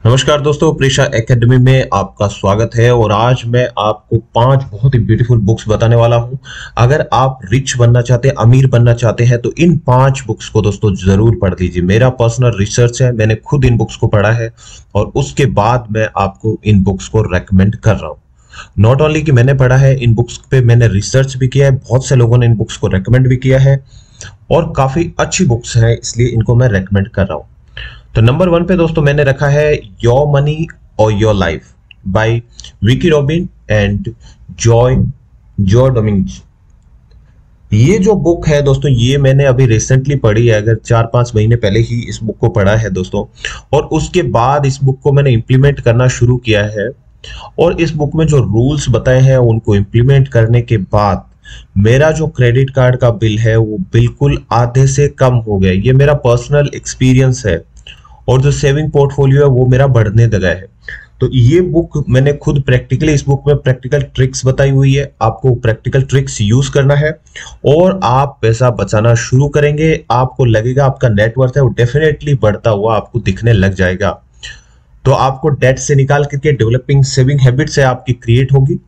नमस्कार दोस्तों, प्रीशा एकेडमी में आपका स्वागत है। और आज मैं आपको 5 बहुत ही ब्यूटीफुल बुक्स बताने वाला हूं। अगर आप रिच बनना चाहते हैं, अमीर बनना चाहते हैं, तो इन 5 बुक्स को दोस्तों जरूर पढ़ लीजिए। मेरा पर्सनल रिसर्च है, मैंने खुद इन बुक्स को पढ़ा है और उसके बाद मैं आपको इन बुक्स को रेकमेंड कर रहा हूँ। नॉट ओनली कि मैंने पढ़ा है, इन बुक्स पे मैंने रिसर्च भी किया है, बहुत से लोगों ने इन बुक्स को रेकमेंड भी किया है और काफी अच्छी बुक्स हैं, इसलिए इनको मैं रेकमेंड कर रहा हूँ। तो नंबर 1 पे दोस्तों मैंने रखा है योर मनी और your life by Vicki Robin and Joe Dominguez. ये जो बुक है दोस्तों, ये मैंने अभी रिसेंटली पढ़ी है, अगर 4-5 महीने पहले ही इस बुक को पढ़ा है दोस्तों। और उसके बाद इस बुक को मैंने इम्प्लीमेंट करना शुरू किया है और इस बुक में जो रूल्स बताए हैं उनको इम्प्लीमेंट करने के बाद मेरा जो क्रेडिट कार्ड का बिल है वो बिल्कुल आधे से कम हो गया। ये मेरा पर्सनल एक्सपीरियंस है और जो सेविंग पोर्टफोलियो है वो मेरा बढ़ने लगा है। तो ये बुक मैंने खुद प्रैक्टिकली, इस बुक में प्रैक्टिकल ट्रिक्स बताई हुई है। आपको प्रैक्टिकल ट्रिक्स यूज करना है और आप पैसा बचाना शुरू करेंगे। आपको लगेगा आपका नेटवर्थ है वो डेफिनेटली बढ़ता हुआ आपको दिखने लग जाएगा। तो आपको डेट से निकाल करके डेवलपिंग सेविंग हैबिट्स है आपकी क्रिएट होगी।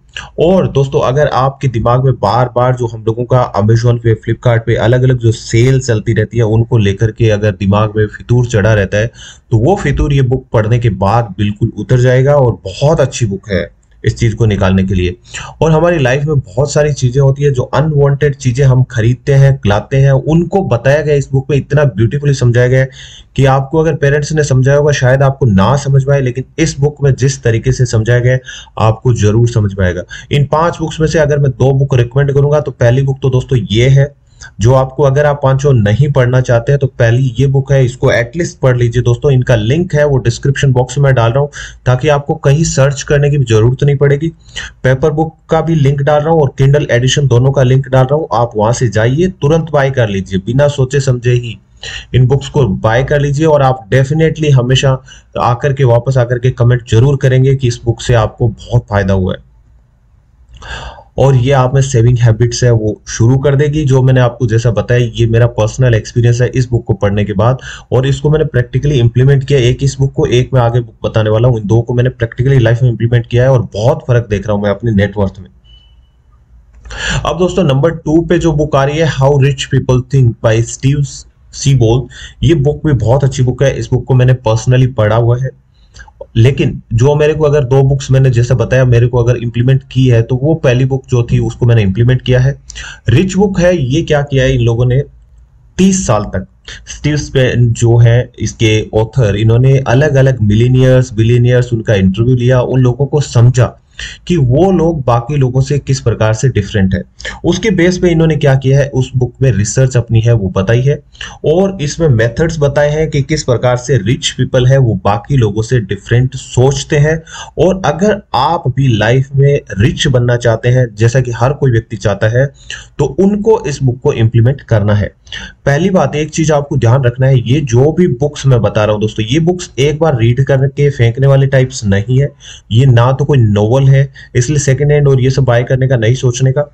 और दोस्तों, अगर आपके दिमाग में बार बार जो हम लोगों का अमेजोन पे, फ्लिपकार्ट पे अलग अलग जो सेल चलती रहती है उनको लेकर के अगर दिमाग में फितूर चढ़ा रहता है, तो वो फितूर ये बुक पढ़ने के बाद बिल्कुल उतर जाएगा। और बहुत अच्छी बुक है इस चीज को निकालने के लिए। और हमारी लाइफ में बहुत सारी चीजें होती है, जो अनवांटेड चीजें हम खरीदते हैं, लाते हैं, उनको बताया गया इस बुक में, इतना ब्यूटीफुली समझाया गया है कि आपको अगर पेरेंट्स ने समझाया होगा शायद आपको ना समझ में आए, लेकिन इस बुक में जिस तरीके से समझाया गया है आपको जरूर समझ में आएगा। इन 5 बुक्स में से अगर मैं 2 बुक रिकमेंड करूंगा तो पहली बुक तो दोस्तों ये है, जो आपको, अगर आप 5 नहीं पढ़ना चाहते हैं तो पहली ये बुक है, इसको एटलीस्ट पढ़ लीजिए दोस्तों। इनका लिंक है वो डिस्क्रिप्शन बॉक्स में डाल रहा हूं ताकि आपको कहीं सर्च करने की जरूरत नहीं पड़ेगी। पेपर बुक का भी लिंक डाल रहा हूं और किंडल एडिशन दोनों का लिंक डाल रहा हूं। आप वहां से जाइए, तुरंत बाय कर लीजिए, बिना सोचे समझे ही इन बुक्स को बाय कर लीजिए। और आप डेफिनेटली हमेशा आकर के, वापस आकर के कमेंट जरूर करेंगे कि इस बुक से आपको बहुत फायदा हुआ है और ये आप में सेविंग हैबिट्स है वो शुरू कर देगी। जो मैंने आपको जैसा बताया, ये मेरा पर्सनल एक्सपीरियंस है इस बुक को पढ़ने के बाद, और इसको मैंने प्रैक्टिकली इंप्लीमेंट किया। एक इस बुक को, एक मैं आगे बुक बताने वाला हूँ, इन 2 को मैंने प्रैक्टिकली लाइफ में इंप्लीमेंट किया है और बहुत फर्क देख रहा हूं मैं अपने नेटवर्थ में। अब दोस्तों नंबर 2 पे जो बुक आ रही है, how rich people think by Steve Siebold. ये बुक भी बहुत अच्छी बुक है। इस बुक को मैंने पर्सनली पढ़ा हुआ है, लेकिन जो मेरे को, अगर 2 बुक्स मैंने जैसे बताया मेरे को अगर इंप्लीमेंट की है, तो वो पहली बुक जो थी उसको मैंने इंप्लीमेंट किया है। रिच बुक है। ये क्या किया है इन लोगों ने, 30 साल तक स्टीव स्पेन जो है इसके ऑथर, इन्होंने अलग अलग मिलीनियर्स, बिलियनियर्स, उनका इंटरव्यू लिया, उन लोगों को समझा कि वो लोग बाकी लोगों से किस प्रकार से डिफरेंट है। उसके बेस पे इन्होंने क्या किया है, उस बुक में रिसर्च अपनी है वो बताई है और इसमें मेथड्स बताए हैं कि किस प्रकार से रिच पीपल है वो बाकी लोगों से डिफरेंट सोचते हैं। और अगर आप भी लाइफ में रिच बनना चाहते हैं, जैसा कि हर कोई व्यक्ति चाहता है, तो उनको इस बुक को इंप्लीमेंट करना है। पहली बात, एक चीज आपको ध्यान रखना है, ये जो भी बुक्स मैं बता रहा हूं दोस्तों, ये बुक्स एक बार रीड करके फेंकने वाले टाइप्स नहीं है। ये ना तो कोई नोवेल है, इसलिए सेकंड हैंड और ये सब बाय करने का नहीं सोचने का।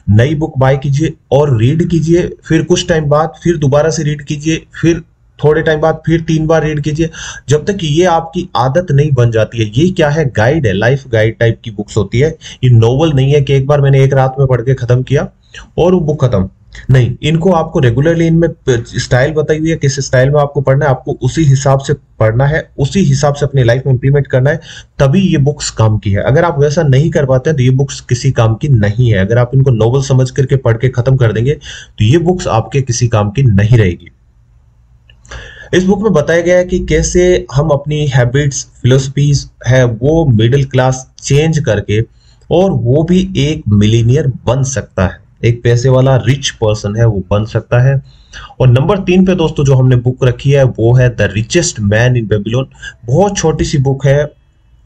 नई बुक बाय कीजिए और रीड कीजिए, फिर कुछ टाइम बाद फिर दोबारा से रीड कीजिए, फिर थोड़े टाइम बाद फिर 3 बार रीड कीजिए, जब तक ये आपकी आदत नहीं बन जाती है। ये क्या है, गाइड है, लाइफ गाइड टाइप की बुक्स होती है। ये नोवेल नहीं है कि एक बार मैंने एक रात में पढ़ के खत्म किया और वो बुक खत्म। नहीं, इनको आपको रेगुलरली, इनमें स्टाइल बताई हुई है, किस स्टाइल में आपको पढ़ना है, आपको उसी हिसाब से पढ़ना है, उसी हिसाब से अपनी लाइफ में इंप्लीमेंट करना है, तभी ये बुक्स काम की है। अगर आप वैसा नहीं कर पाते हैं तो ये बुक्स किसी काम की नहीं है। अगर आप इनको नोवेल समझ करके पढ़ के खत्म कर देंगे तो ये बुक्स आपके किसी काम की नहीं रहेगी। इस बुक में बताया गया है कि कैसे हम अपनी हैबिट्स, फिलोसफीज है वो मिडिल क्लास चेंज करके, और वो भी एक मिलीनियर बन सकता है, एक पैसे वाला रिच पर्सन है वो बन सकता है। और नंबर 3 पे दोस्तों जो हमने बुक रखी है वो है the richest man in Babylon. बहुत छोटी सी बुक है,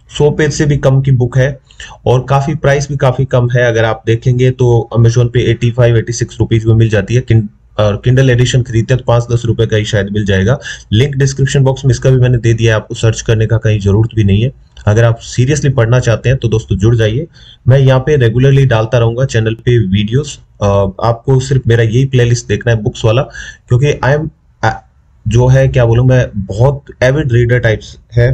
100 पेज से भी कम की बुक है और काफी प्राइस भी काफी कम है। अगर आप देखेंगे तो अमेजोन पे 85-86 रुपीज में मिल जाती है, और किंडल एडिशन खरीदते हैं तो 5-10 रुपए का ही शायद मिल जाएगा। लिंक डिस्क्रिप्शन बॉक्स में इसका भी मैंने दे दिया है, आपको सर्च करने का कहीं जरूरत भी नहीं है। अगर आप सीरियसली पढ़ना चाहते हैं तो दोस्तों जुड़ जाइए, मैं यहाँ पे रेगुलरली डालता रहूंगा चैनल पे वीडियोस। आपको सिर्फ मेरा यही प्लेलिस्ट देखना है बुक्स वाला, क्योंकि आई एम जो है क्या बोलूं मैं, बहुत एविड रीडर टाइप्स है,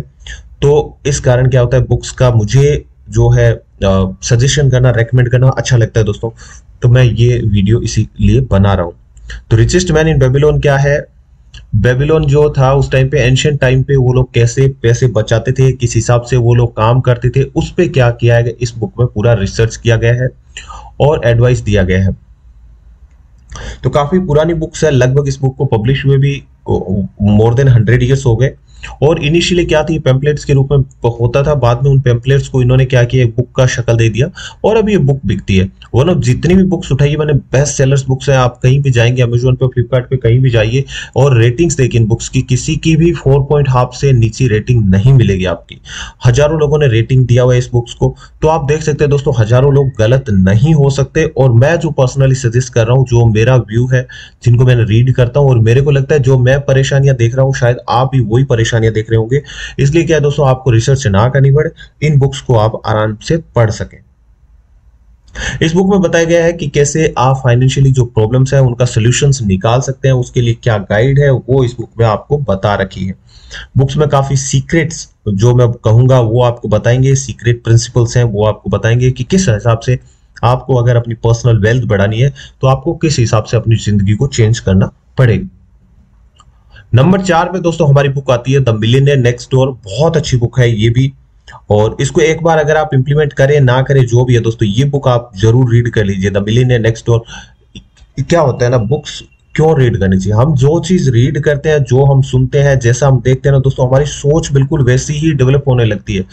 तो इस कारण क्या होता है, बुक्स का मुझे जो है सजेशन करना, रेकमेंड करना अच्छा लगता है दोस्तों। तो मैं ये वीडियो इसीलिए बना रहा हूँ। तो रिचेस्ट मैन इन बेबीलोन क्या है? बेबीलोन जो था उस टाइम पे, एंशियंट टाइम पे, वो लोग कैसे पैसे बचाते थे, किस हिसाब से वो लोग काम करते थे, उस पे क्या किया गया इस बुक में पूरा रिसर्च किया गया है और एडवाइस दिया गया है। तो काफी पुरानी बुक्स है, लगभग इस बुक को पब्लिश हुए भी मोर देन 100 ईयर्स हो गए। और इनिशियली क्या थी, पेम्पलेट्स के रूप में होता था, बाद में उन पेम्पलेट्स को इन्होंने क्या किया, एक बुक का शक्ल दे दिया और अभी ये बुक बिकती है। वन ऑफ जितनी भी बुक्स उठाई मैंने, बेस्ट सेलर्स बुक्स हैं। आप कहीं भी जाएंगे, अमेजोन पे, फ्लिपकार्ट पे, कहीं भी जाइए और रेटिंग्स देखिए इन बुक्स की, किसी की भी 4.5 से नीचे रेटिंग नहीं मिलेगी आपकी। हजारों लोगों ने रेटिंग दिया हुआ है इस बुक्स को। तो आप देख सकते हैं दोस्तों, हजारों लोग गलत नहीं हो सकते। और मैं जो पर्सनली सजेस्ट कर रहा हूँ, जो मेरा व्यू है, जिनको मैंने रीड करता हूँ और मेरे को लगता है जो मैं परेशानियां देख रहा हूँ शायद आप भी वही परेशानियां देख रहे होंगे, इसलिए क्या है दोस्तों, आपको रिसर्च ना करनी पड़े, इन बुक्स को आप आराम से पढ़ सकें। इस बुक में बताया गया है कि कैसे आप फाइनेंशियली जो प्रॉब्लम्स है उनका सॉल्यूशंस निकाल सकते हैं, उसके लिए क्या गाइड है वो इस बुक में आपको बता रखी है। बुक्स में काफी सीक्रेट्स जो मैं कहूंगा वो आपको बताएंगे, सीक्रेट प्रिंसिपल्स हैं वो आपको बताएंगे कि किस हिसाब से आपको अगर अपनी पर्सनल वेल्थ बढ़ानी है तो आपको किस हिसाब से अपनी जिंदगी को चेंज करना पड़ेगा। नंबर 4 पे दोस्तों हमारी बुक आती है द मिलियनेयर नेक्स्ट डोर। बहुत अच्छी बुक है ये भी, और इसको एक बार अगर आप इंप्लीमेंट करें ना करें जो भी है दोस्तों, ये बुक आप जरूर रीड कर लीजिए, द मिलियनेयर नेक्स्ट डोर। क्या होता है ना, बुक्स क्यों रीड करनी चाहिए, हम जो चीज रीड करते हैं, जो हम सुनते हैं, जैसा हम देखते हैं ना दोस्तों, हमारी सोच बिल्कुल वैसी ही डेवलप होने लगती है।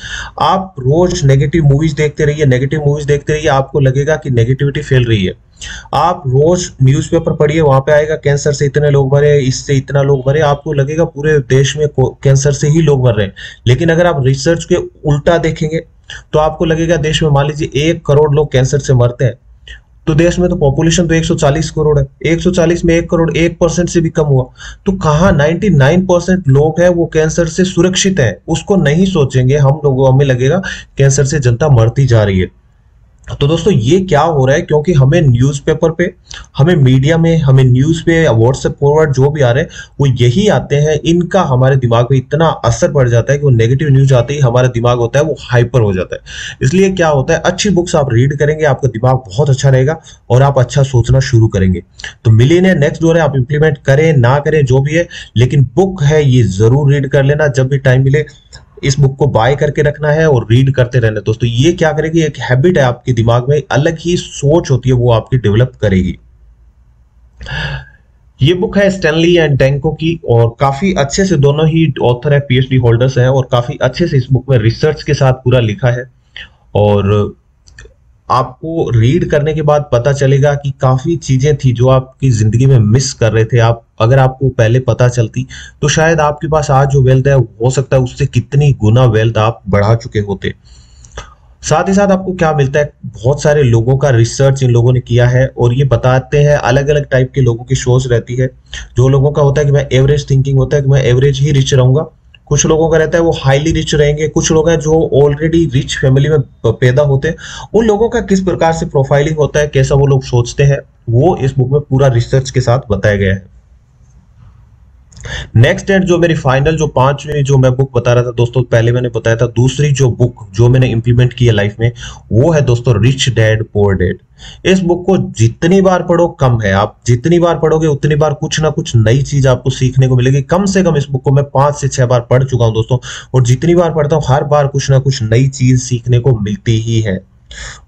आप रोज नेगेटिव मूवीज देखते रहिए, नेगेटिव मूवीज देखते रहिए, आपको लगेगा कि नेगेटिविटी फैल रही है। आप रोज न्यूज़पेपर पढ़िए, वहां पे आएगा कैंसर से इतने लोग मरे, इससे इतना लोग मरे, आपको लगेगा पूरे देश में कैंसर से ही लोग मर रहे हैं। लेकिन अगर आप रिसर्च के उल्टा देखेंगे तो आपको लगेगा देश में मान लीजिए 1 करोड़ लोग कैंसर से मरते हैं, तो देश में तो पॉपुलेशन तो 140 करोड़ है, 140 में 1 करोड़ 1% से भी कम हुआ। तो कहाँ 99% लोग हैं वो कैंसर से सुरक्षित है, उसको नहीं सोचेंगे हम लोगों, हमें लगेगा कैंसर से जनता मरती जा रही है। तो दोस्तों ये क्या हो रहा है, क्योंकि हमें न्यूज़पेपर पे, हमें मीडिया में, हमें न्यूज़ पे, व्हाट्सएप फॉरवर्ड जो भी आ रहे हैं वो यही आते हैं, इनका हमारे दिमाग पे इतना असर पड़ जाता है कि वो नेगेटिव न्यूज आते ही हमारा दिमाग होता है वो हाइपर हो जाता है। इसलिए क्या होता है, अच्छी बुक्स आप रीड करेंगे, आपका दिमाग बहुत अच्छा रहेगा और आप अच्छा सोचना शुरू करेंगे। तो मिलियनेयर नेक्स्ट डोर है, आप इंप्लीमेंट करें ना करें जो भी है, लेकिन बुक है ये जरूर रीड कर लेना, जब भी टाइम मिले इस बुक को बाय करके रखना है और रीड करते रहना। दोस्तों ये क्या करेगी, एक हैबिट है आपके दिमाग में, अलग ही सोच होती है वो आपकी डेवलप करेगी। ये बुक है स्टैनली एंड डेंको की, और काफी अच्छे से दोनों ही ऑथर है पीएचडी होल्डर्स हैं, और काफी अच्छे से इस बुक में रिसर्च के साथ पूरा लिखा है। और आपको रीड करने के बाद पता चलेगा कि काफी चीजें थी जो आपकी जिंदगी में मिस कर रहे थे आप, अगर आपको पहले पता चलती तो शायद आपके पास आज जो वेल्थ है हो सकता है उससे कितनी गुना वेल्थ आप बढ़ा चुके होते। साथ ही साथ आपको क्या मिलता है, बहुत सारे लोगों का रिसर्च इन लोगों ने किया है और ये बताते हैं, अलग अलग टाइप के लोगों की सोच रहती है। जो लोगों का होता है कि मैं एवरेज थिंकिंग होता है कि मैं एवरेज ही रिच रहूंगा, कुछ लोगों का रहता है वो हाईली रिच रहेंगे, कुछ लोग हैं जो ऑलरेडी रिच फैमिली में पैदा होते हैं, उन लोगों का किस प्रकार से प्रोफाइलिंग होता है, कैसा वो लोग सोचते हैं, वो इस बुक में पूरा रिसर्च के साथ बताया गया है। नेक्स्ट एंड जो मेरी फाइनल जो 5वीं जो मैं बुक बता रहा था दोस्तों, पहले मैंने बताया था दूसरी जो बुक जो मैंने इंप्लीमेंट की है लाइफ में, वो है दोस्तों रिच डैड पुअर डैड। इस बुक को जितनी बार पढ़ो कम है, आप जितनी बार पढ़ोगे उतनी बार कुछ ना कुछ नई चीज आपको सीखने को मिलेगी। कम से कम इस बुक को मैं 5 से 6 बार पढ़ चुका हूं दोस्तों, और जितनी बार पढ़ता हूं हर बार कुछ ना कुछ नई चीज सीखने को मिलती ही है।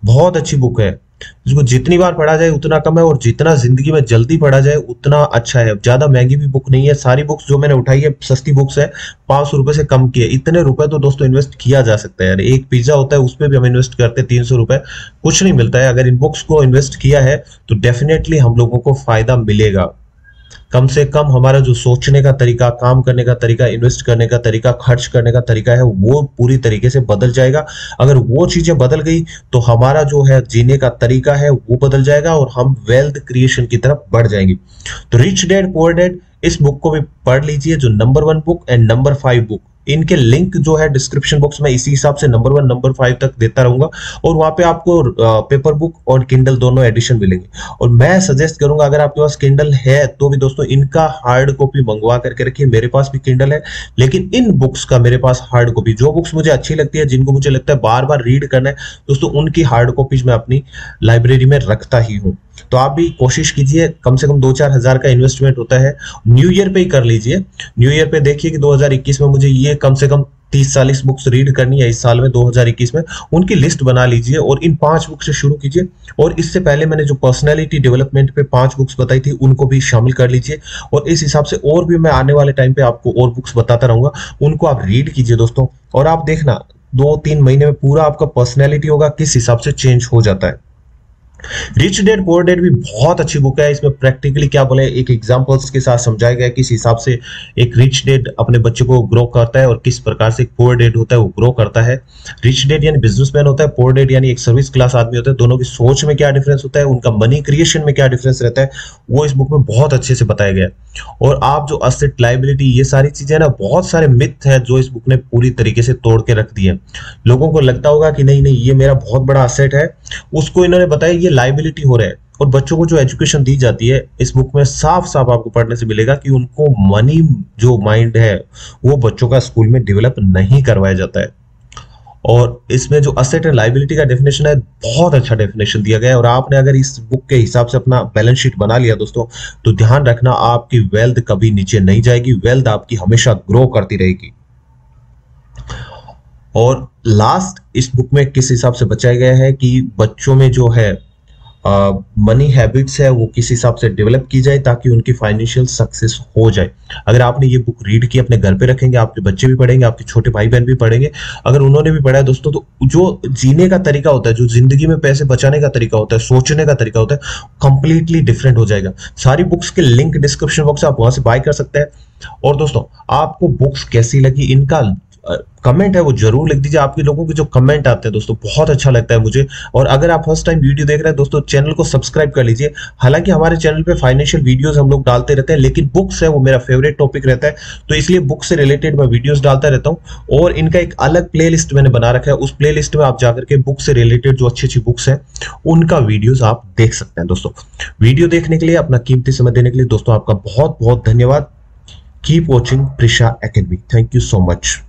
बहुत अच्छी बुक है, इसको जितनी बार पढ़ा जाए उतना कम है, और जितना जिंदगी में जल्दी पढ़ा जाए उतना अच्छा है। ज्यादा महंगी भी बुक नहीं है, सारी बुक्स जो मैंने उठाई है सस्ती बुक्स है, 500 रुपए से कम की है। इतने रुपए तो दोस्तों इन्वेस्ट किया जा सकता है यार, एक पिज्जा होता है उस पर भी हम इन्वेस्ट करते हैं 300 रुपए, कुछ नहीं मिलता है। अगर इन बुक्स को इन्वेस्ट किया है तो डेफिनेटली हम लोगों को फायदा मिलेगा। कम से कम हमारा जो सोचने का तरीका, काम करने का तरीका, इन्वेस्ट करने का तरीका, खर्च करने का तरीका है वो पूरी तरीके से बदल जाएगा। अगर वो चीजें बदल गई तो हमारा जो है जीने का तरीका है वो बदल जाएगा और हम वेल्थ क्रिएशन की तरफ बढ़ जाएंगे। तो रिच डैड पुअर डैड इस बुक को भी पढ़ लीजिए, जो number 1 book and number 5 book इनके लिंक जो है डिस्क्रिप्शन बॉक्स में इसी हिसाब से नंबर 1 नंबर 5 तक देता रहूंगा, और वहां पे आपको पेपर बुक और किंडल दोनों एडिशन मिलेंगे। और मैं सजेस्ट करूंगा अगर आपके पास किंडल है तो भी दोस्तों इनका हार्ड कॉपी मंगवा करके रखिए। मेरे पास भी किंडल है, लेकिन इन बुक्स का मेरे पास हार्ड कॉपी, जो बुक्स मुझे अच्छी लगती है, जिनको मुझे लगता है बार बार रीड करना है दोस्तों, उनकी हार्ड कॉपीज मैं अपनी लाइब्रेरी में रखता ही हूँ। तो आप भी कोशिश कीजिए, कम से कम 2-4 हजार का इन्वेस्टमेंट होता है, न्यू ईयर पे ही कर लीजिए। न्यू ईयर पे देखिए कि 2021 में मुझे ये कम से कम 30-40 बुक्स रीड करनी है इस साल में 2021 में, उनकी लिस्ट बना लीजिए और इन 5 बुक से शुरू कीजिए। और इससे पहले मैंने जो पर्सनैलिटी डेवलपमेंट पे 5 बुक्स बताई थी उनको भी शामिल कर लीजिए, और इस हिसाब से और भी मैं आने वाले टाइम पे आपको और बुक्स बताता रहूंगा, उनको आप रीड कीजिए दोस्तों। और आप देखना 2-3 महीने में पूरा आपका पर्सनैलिटी होगा किस हिसाब से चेंज हो जाता है। रिच डैड पुअर डैड भी बहुत अच्छी बुक है। इसमें प्रैक्टिकली क्या बोले, एक एग्जांपल्स के साथ समझाया गया है किस हिसाब से एक रिच डैड अपने बच्चे को ग्रो करता है और किस प्रकार से एक पुअर डैड होता है वो ग्रो करता है। रिच डैड यानी बिजनेसमैन होता है, पुअर डैड यानी एक सर्विस क्लास आदमी होता है। दोनों की सोच में क्या डिफरेंस होता है, उनका मनी क्रिएशन में क्या डिफरेंस रहता है, वो इस बुक में बहुत अच्छे से बताया गया है। और आप जो असेट लायबिलिटी ये सारी चीजें ना, बहुत सारे मिथ है जो इस बुक ने पूरी तरीके से तोड़ के रख दिए। लोगों को लगता होगा कि नहीं नहीं ये मेरा बहुत बड़ा असेट है, उसको इन्होंने बताया ये लायबिलिटी हो रहा है। और बच्चों को जो एजुकेशन दी जाती है इस बुक में साफ साफ आपको पढ़ने से मिलेगा कि उनको मनी जो माइंड है वो बच्चों का स्कूल में डेवलप नहीं करवाया जाता है। और इसमें जो असेट एंड लायबिलिटी का डेफिनेशन है बहुत अच्छा डेफिनेशन दिया गया है। और आपने अगर इस बुक के हिसाब से अपना बैलेंस शीट बना लिया दोस्तों, तो ध्यान रखना आपकी वेल्थ कभी नीचे नहीं जाएगी, वेल्थ आपकी हमेशा ग्रो करती रहेगी। और लास्ट इस बुक में किस हिसाब से बचाया गया है कि बच्चों में जो है मनी हैबिट्स है वो किस हिसाब से डेवलप की जाए ताकि उनकी फाइनेंशियल सक्सेस हो जाए। अगर आपने ये बुक रीड की अपने घर पे रखेंगे, आपके बच्चे भी पढ़ेंगे, आपके छोटे भाई बहन भी पढ़ेंगे, अगर उन्होंने भी पढ़ा है दोस्तों, तो जो जीने का तरीका होता है, जो जिंदगी में पैसे बचाने का तरीका होता है, सोचने का तरीका होता है, कंप्लीटली डिफरेंट हो जाएगा। सारी बुक्स के लिंक डिस्क्रिप्शन बॉक्स है, आप वहां से बाय कर सकते हैं। और दोस्तों आपको बुक्स कैसी लगी इनका कमेंट है वो जरूर लिख दीजिए। आपके लोगों के जो कमेंट आते हैं दोस्तों बहुत अच्छा लगता है मुझे। और अगर आप फर्स्ट टाइम वीडियो देख रहे हैं दोस्तों, चैनल को सब्सक्राइब कर लीजिए। हालांकि हमारे चैनल पे फाइनेंशियल वीडियोस हम लोग डालते रहते हैं, लेकिन बुक्स है वो मेरा फेवरेट टॉपिक रहता है, तो इसलिए बुक से रिलेटेड मैं वीडियोस डालता रहता हूँ। और इनका एक अलग प्लेलिस्ट मैंने बना रखा है, उस प्लेलिस्ट में आप जाकर के बुक से रिलेटेड जो अच्छी अच्छी बुक्स हैं उनका वीडियोस आप देख सकते हैं। दोस्तों वीडियो देखने के लिए, अपना कीमती समय देने के लिए दोस्तों आपका बहुत बहुत धन्यवाद। Keep watching Prisha academy. Thank you so much.